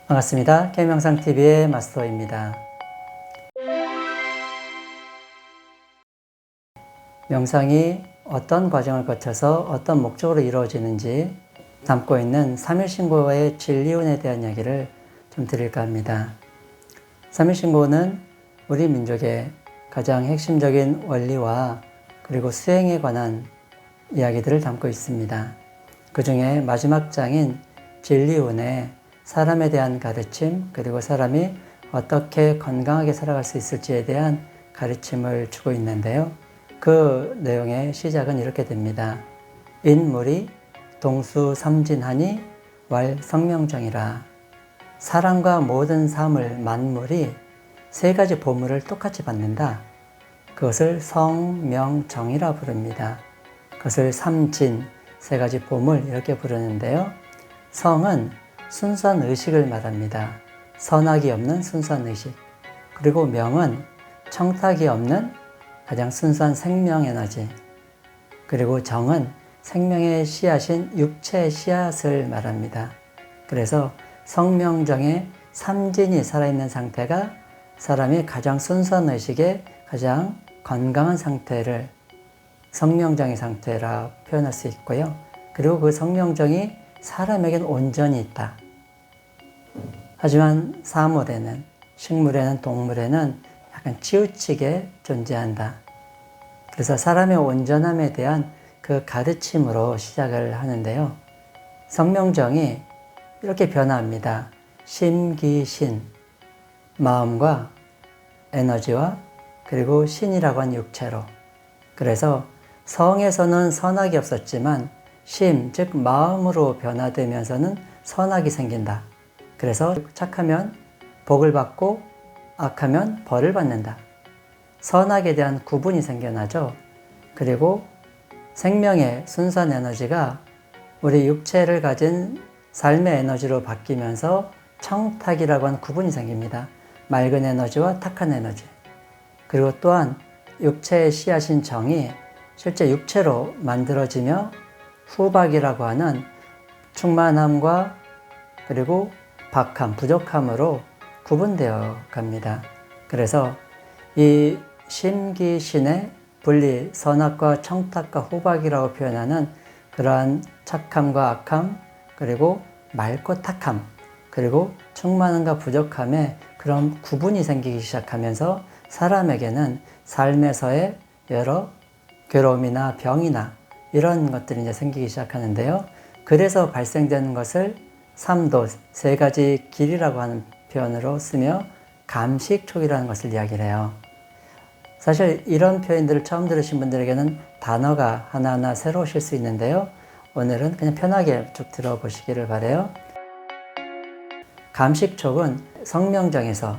반갑습니다. K명상TV의 마스터입니다. 명상이 어떤 과정을 거쳐서 어떤 목적으로 이루어지는지 담고 있는 삼일신고의 진리운에 대한 이야기를 좀 드릴까 합니다. 삼일신고는 우리 민족의 가장 핵심적인 원리와 그리고 수행에 관한 이야기들을 담고 있습니다. 그 중에 마지막 장인 진리운에 사람에 대한 가르침, 그리고 사람이 어떻게 건강하게 살아갈 수 있을지에 대한 가르침을 주고 있는데요. 그 내용의 시작은 이렇게 됩니다. 인물이 동수삼진하니 왈 성명정이라. 사람과 모든 사물, 만물이 세 가지 보물을 똑같이 받는다. 그것을 성명정이라 부릅니다. 그것을 삼진, 세 가지 보물 이렇게 부르는데요. 성은 순수한 의식을 말합니다. 선악이 없는 순수한 의식. 그리고 명은 청탁이 없는 가장 순수한 생명 에너지. 그리고 정은 생명의 씨앗인 육체의 씨앗을 말합니다. 그래서 성명정의 삼진이 살아있는 상태가 사람이 가장 순수한 의식의 가장 건강한 상태를 성명정의 상태라 표현할 수 있고요. 그리고 그 성명정이 사람에게는 온전히 있다. 하지만 사물에는, 식물에는, 동물에는 약간 치우치게 존재한다. 그래서 사람의 온전함에 대한 그 가르침으로 시작을 하는데요. 성명정이 이렇게 변화합니다. 심기신, 마음과 에너지와 그리고 신이라고 한 육체로. 그래서 성에서는 선악이 없었지만 심, 즉 마음으로 변화되면서는 선악이 생긴다. 그래서 착하면 복을 받고 악하면 벌을 받는다. 선악에 대한 구분이 생겨나죠. 그리고 생명의 순수한 에너지가 우리 육체를 가진 삶의 에너지로 바뀌면서 청탁이라고 하는 구분이 생깁니다. 맑은 에너지와 탁한 에너지. 그리고 또한 육체의 씨앗인 정이 실제 육체로 만들어지며 후박이라고 하는 충만함과 그리고 박함, 부족함으로 구분되어 갑니다. 그래서 이 심기신의 분리, 선악과 청탁과 후박이라고 표현하는 그러한 착함과 악함, 그리고 맑고 탁함, 그리고 충만함과 부족함에 그런 구분이 생기기 시작하면서 사람에게는 삶에서의 여러 괴로움이나 병이나 이런 것들이 이제 생기기 시작하는데요. 그래서 발생되는 것을 삼도, 세 가지 길이라고 하는 표현으로 쓰며 감식촉이라는 것을 이야기를 해요. 사실 이런 표현들을 처음 들으신 분들에게는 단어가 하나하나 새로우실 수 있는데요. 오늘은 그냥 편하게 쭉 들어보시기를 바라요. 감식촉은 성명정에서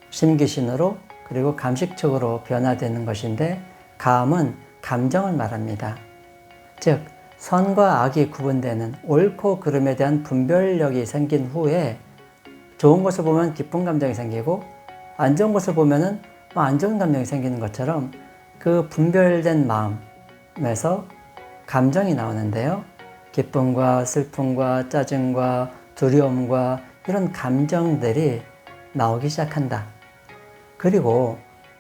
심기신으로 그리고 감식촉으로 변화되는 것인데, 감은 감정을 말합니다. 즉 선과 악이 구분되는 옳고 그름에 대한 분별력이 생긴 후에 좋은 것을 보면 기쁜 감정이 생기고 안 좋은 것을 보면은 안 좋은 감정이 생기는 것처럼 그 분별된 마음에서 감정이 나오는데요. 기쁨과 슬픔과 짜증과 두려움과 이런 감정들이 나오기 시작한다. 그리고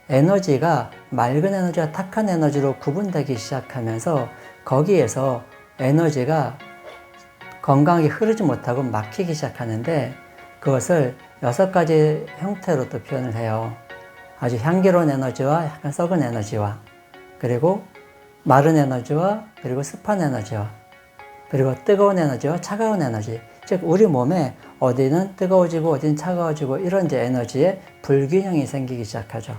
에너지가 맑은 에너지와 탁한 에너지로 구분되기 시작하면서 거기에서 에너지가 건강하게 흐르지 못하고 막히기 시작하는데, 그것을 6가지 형태로 또 표현을 해요. 아주 향기로운 에너지와 약간 썩은 에너지와, 그리고 마른 에너지와, 그리고 습한 에너지와, 그리고 뜨거운 에너지와 차가운 에너지. 즉 우리 몸에 어디는 뜨거워지고 어디는 차가워지고 이런 이제 에너지의 불균형이 생기기 시작하죠.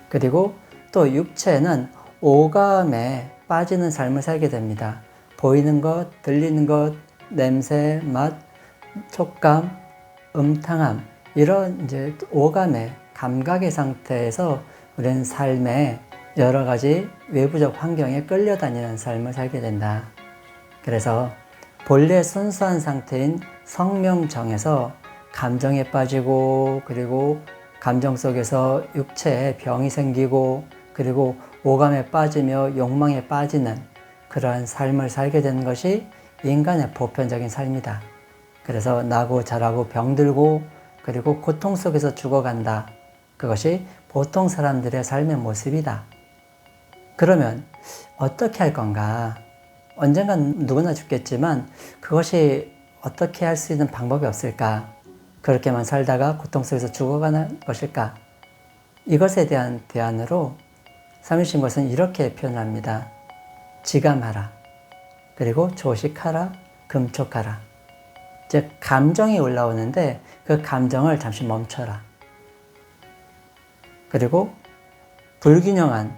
그리고 또 육체는 오감에 빠지는 삶을 살게 됩니다. 보이는 것, 들리는 것, 냄새, 맛, 촉감, 음탕함, 이런 이제 오감의 감각의 상태에서 우리는 삶의 여러 가지 외부적 환경에 끌려다니는 삶을 살게 된다. 그래서 본래 순수한 상태인 성명정에서 감정에 빠지고, 그리고 감정 속에서 육체에 병이 생기고, 그리고 오감에 빠지며 욕망에 빠지는 그러한 삶을 살게 되는 것이 인간의 보편적인 삶이다. 그래서 나고 자라고 병들고 그리고 고통 속에서 죽어간다. 그것이 보통 사람들의 삶의 모습이다. 그러면 어떻게 할 건가? 언젠간 누구나 죽겠지만 그것이 어떻게 할 수 있는 방법이 없을까? 그렇게만 살다가 고통 속에서 죽어가는 것일까? 이것에 대한 대안으로 삼일신것은 이렇게 표현합니다. 지감하라. 그리고 조식하라. 금촉하라. 즉 감정이 올라오는데 그 감정을 잠시 멈춰라. 그리고 불균형한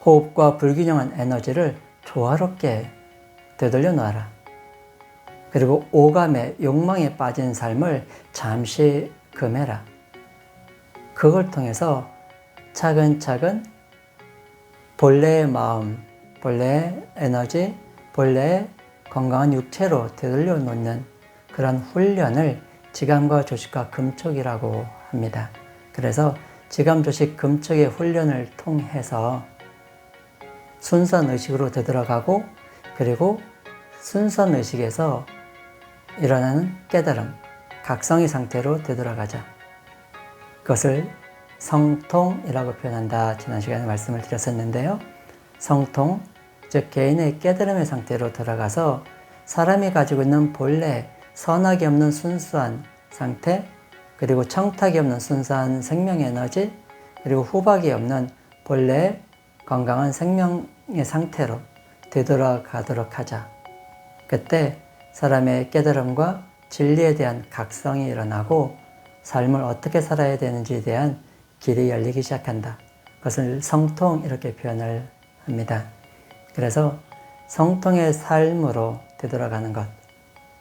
호흡과 불균형한 에너지를 조화롭게 되돌려 놓아라. 그리고 오감에 욕망에 빠진 삶을 잠시 금해라. 그걸 통해서 차근차근 본래의 마음, 본래의 에너지, 본래의 건강한 육체로 되돌려 놓는 그런 훈련을 지감과 조식과 금촉이라고 합니다. 그래서 지감, 조식, 금촉의 훈련을 통해서 순수한 의식으로 되돌아가고 그리고 순수한 의식에서 일어나는 깨달음, 각성의 상태로 되돌아가자. 그것을 성통이라고 표현한다. 지난 시간에 말씀을 드렸었는데요. 성통, 즉 개인의 깨달음의 상태로 돌아가서 사람이 가지고 있는 본래 선악이 없는 순수한 상태, 그리고 청탁이 없는 순수한 생명 에너지, 그리고 후박이 없는 본래 건강한 생명의 상태로 되돌아가도록 하자. 그때 사람의 깨달음과 진리에 대한 각성이 일어나고 삶을 어떻게 살아야 되는지에 대한 길이 열리기 시작한다. 그것을 성통 이렇게 표현을 합니다. 그래서 성통의 삶으로 되돌아가는 것,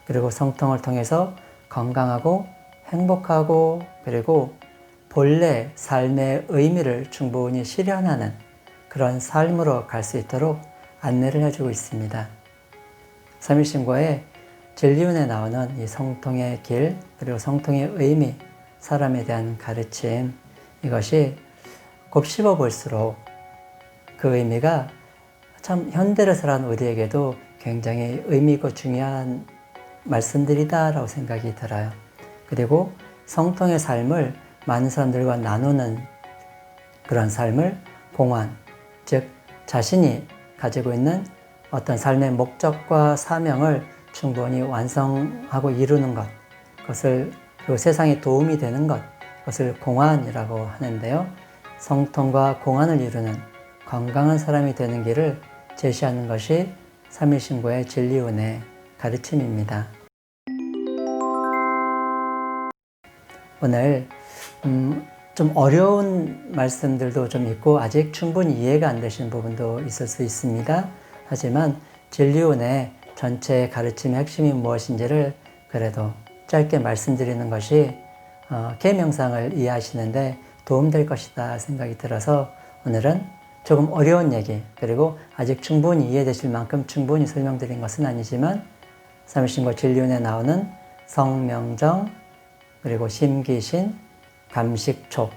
그리고 성통을 통해서 건강하고 행복하고 그리고 본래 삶의 의미를 충분히 실현하는 그런 삶으로 갈 수 있도록 안내를 해주고 있습니다. 삼일신고의 진리운에 나오는 이 성통의 길, 그리고 성통의 의미, 사람에 대한 가르침, 이것이 곱씹어 볼수록 그 의미가 참 현대를 살아가는 우리에게도 굉장히 의미 있고 중요한 말씀들이다라고 생각이 들어요. 그리고 성통의 삶을 많은 사람들과 나누는 그런 삶을 공환, 즉 자신이 가지고 있는 어떤 삶의 목적과 사명을 충분히 완성하고 이루는 것, 그것을 그리고 세상에 도움이 되는 것, 그것을 공환이라고 하는데요. 성통과 공환을 이루는 건강한 사람이 되는 길을 제시하는 것이 삼일신고의 진리운의 가르침입니다. 오늘 좀 어려운 말씀들도 좀 있고 아직 충분히 이해가 안 되시는 부분도 있을 수 있습니다. 하지만 진리운의 전체 가르침의 핵심이 무엇인지를 그래도 짧게 말씀드리는 것이 개명상을 이해하시는데 도움될 것이다 생각이 들어서 오늘은 조금 어려운 얘기, 그리고 아직 충분히 이해되실 만큼 충분히 설명드린 것은 아니지만 삼일신고 진리운에 나오는 성명정, 그리고 심기신, 감식촉,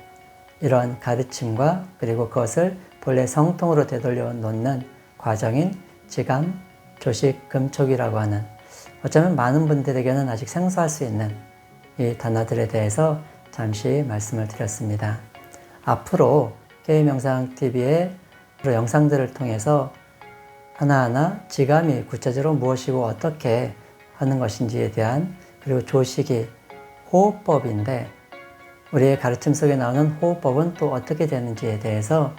이런 가르침과 그리고 그것을 본래 성통으로 되돌려 놓는 과정인 지감, 조식, 금촉이라고 하는, 어쩌면 많은 분들에게는 아직 생소할 수 있는 이 단어들에 대해서 잠시 말씀을 드렸습니다. 앞으로 K명상TV의 영상들을 통해서 하나하나 지감이 구체적으로 무엇이고 어떻게 하는 것인지에 대한, 그리고 조식이 호흡법인데 우리의 가르침 속에 나오는 호흡법은 또 어떻게 되는지에 대해서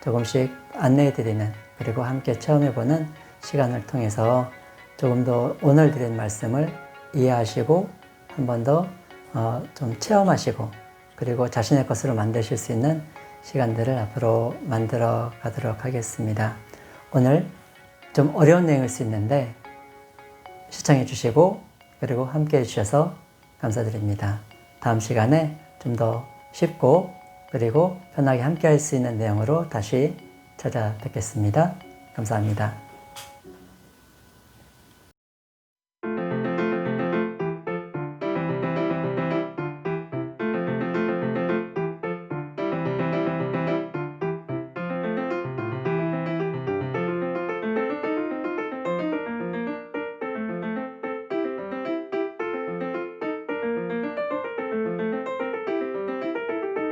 조금씩 안내해 드리는, 그리고 함께 체험해보는 시간을 통해서 조금 더 오늘 드린 말씀을 이해하시고 한 번 더 좀 체험하시고 그리고 자신의 것으로 만드실 수 있는 시간들을 앞으로 만들어 가도록 하겠습니다. 오늘 좀 어려운 내용일 수 있는데 시청해 주시고 그리고 함께 해주셔서 감사드립니다. 다음 시간에 좀 더 쉽고 그리고 편하게 함께 할 수 있는 내용으로 다시 찾아뵙겠습니다. 감사합니다.